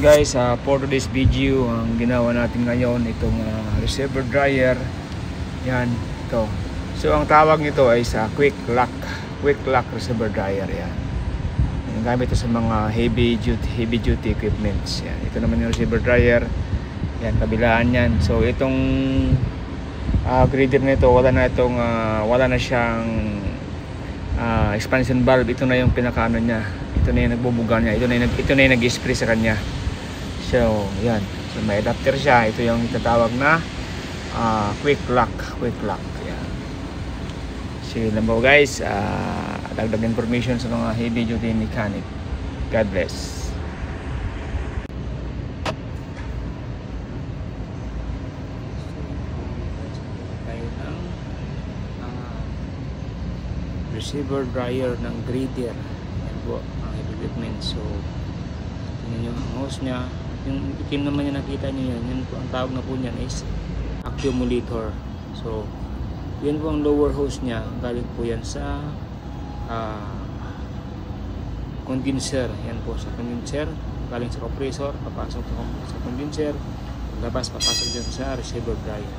Yan guys, for today's video, ang ginawa natin ngayon itong receiver dryer. Yan, ito. So ang tawag nito ay sa quick lock receiver dryer. Yan. Yung gamit ito sa mga heavy duty equipments. Yan. Ito naman yung receiver dryer. Yan, kabilaan yan. So itong grinder nito, wala na siyang expansion valve. Ito na yung pinakaano niya. Ito na yung nagbubuga niya. Ito na yung nag-spray sa kanya. So, yan. So, may adapter siya. Ito yung itatawag na quick lock. Yan. So, yun lang po guys. Dagdag information sa mga heavy duty mechanic. God bless. Receiver dryer ng grinder. Yan po ang equipment. So tingnan nyo ang hose nya. Yung itim naman yung nakita nyo yan. Yan po ang tawag na po niyan is accumulator. So yan po ang lower hose nya. Galing po yan sa condenser. Yan po sa condenser. Galing sa compressor. Papasok sa condenser. Labas papasok dyan sa receiver dryer.